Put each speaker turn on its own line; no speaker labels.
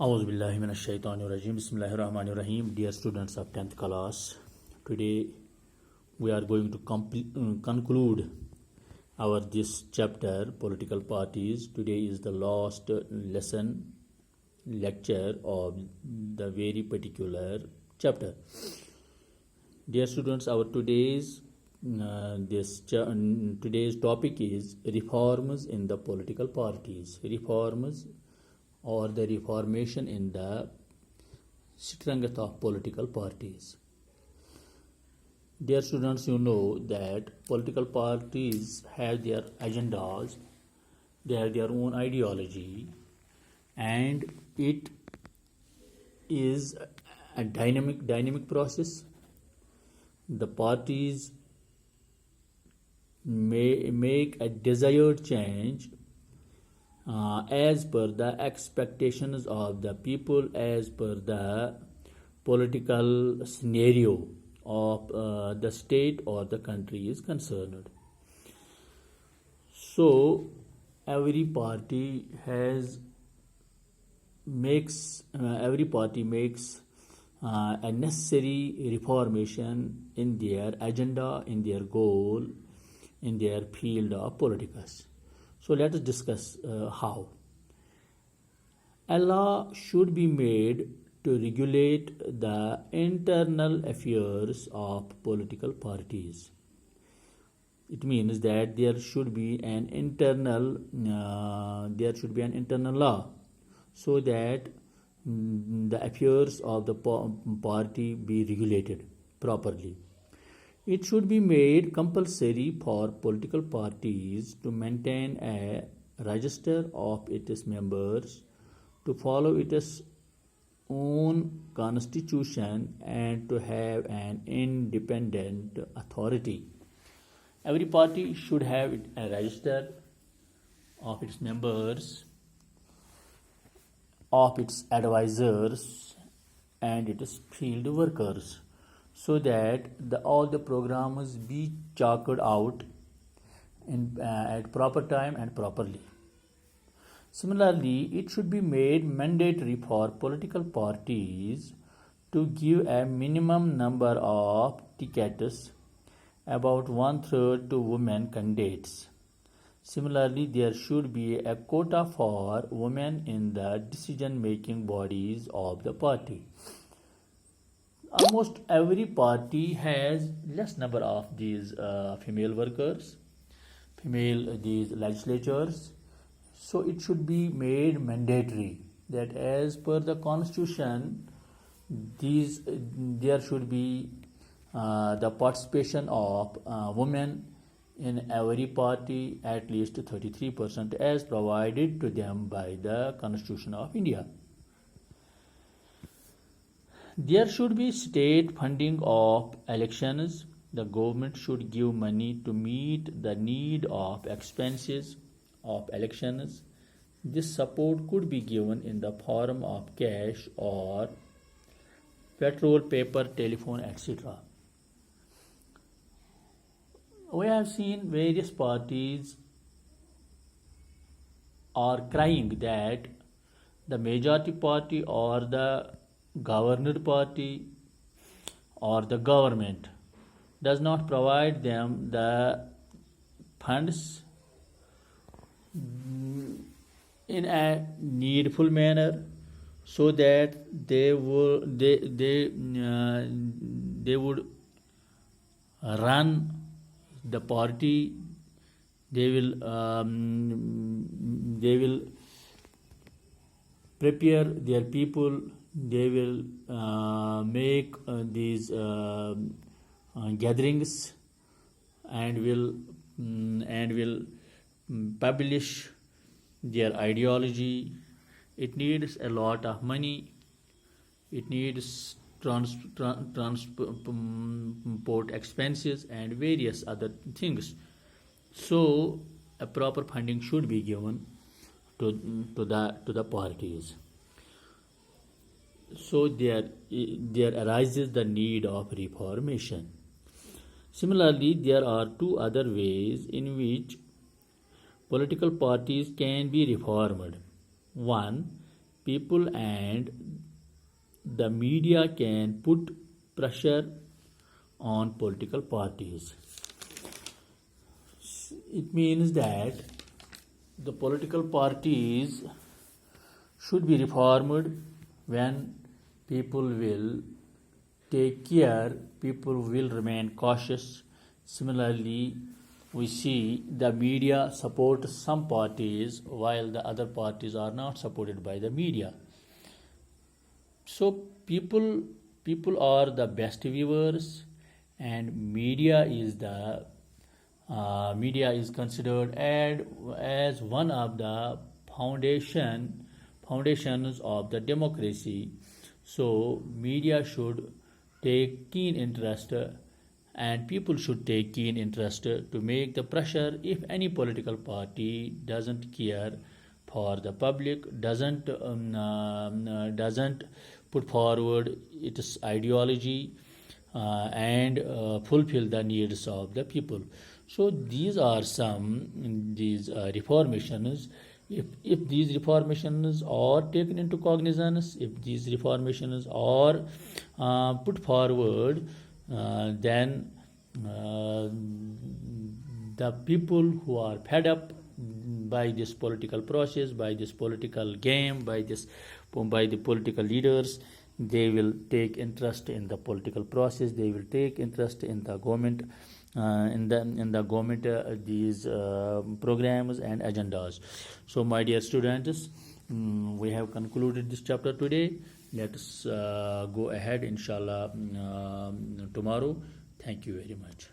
A'udhu billahi minash shaitanir rajim. Bismillahir rahmanir rahim. Dear students of 10th class, today we are going to conclude our this chapter, political parties. Today is the last lecture of the very particular chapter. Dear students, our today's topic is reforms in the political parties. Reforms or the reformation in the strength of political parties. Dear students, you know that political parties have their agendas, they have their own ideology, and it is a dynamic process. The parties may make a desired change as per the expectations of the people, as per the political scenario of the state or the country is concerned. So every party makes a necessary reformation in their agenda, in their goal, in their field of politics. So let us discuss how. A law should be made to regulate the internal affairs of political parties. It means that there should be an internal law, so that the affairs of the party be regulated properly. It should be made compulsory for political parties to maintain a register of its members, to follow its own constitution, and to have an independent authority. Every party should have a register of its members, of its advisors, and its field workers, so that all the programs be chalked out at proper time and properly. Similarly, it should be made mandatory for political parties to give a minimum number of tickets, about 1/3 to women candidates. Similarly, there should be a quota for women in the decision-making bodies of the party. Almost every party has less number of these female workers, these legislatures. So it should be made mandatory that as per the constitution, there should be the participation of women in every party at least 33%, as provided to them by the Constitution of India. There should be state funding of elections. The government should give money to meet the need of expenses of elections. This support could be given in the form of cash or petrol, paper, telephone, etc. We have seen various parties are crying that the majority party or the governed party or the government does not provide them the funds in a needful manner, so that they would run the party. They will prepare their people. They will make these gatherings and will publish their ideology. It needs a lot of money. It needs transport expenses and various other things. So a proper funding should be given to the parties. So there arises the need of reformation. Similarly, there are two other ways in which political parties can be reformed. One, people and the media can put pressure on political parties. It means that the political parties should be reformed when people will take care, people will remain cautious. Similarly, we see the media support some parties while the other parties are not supported by the media. So people are the best viewers, and media is considered as one of the foundations of the democracy. So media should take keen interest, and people should take keen interest to make the pressure if any political party doesn't care for the public, doesn't put forward its ideology and fulfill the needs of the people. So these are these reformations. If these reformations are taken into cognizance, if these reformations are put forward, then the people who are fed up by this political process, by this political game, by the political leaders, they will take interest in the political process. They will take interest in the government, these programs and agendas. So, my dear students, we have concluded this chapter today. Let us go ahead, inshallah, tomorrow. Thank you very much.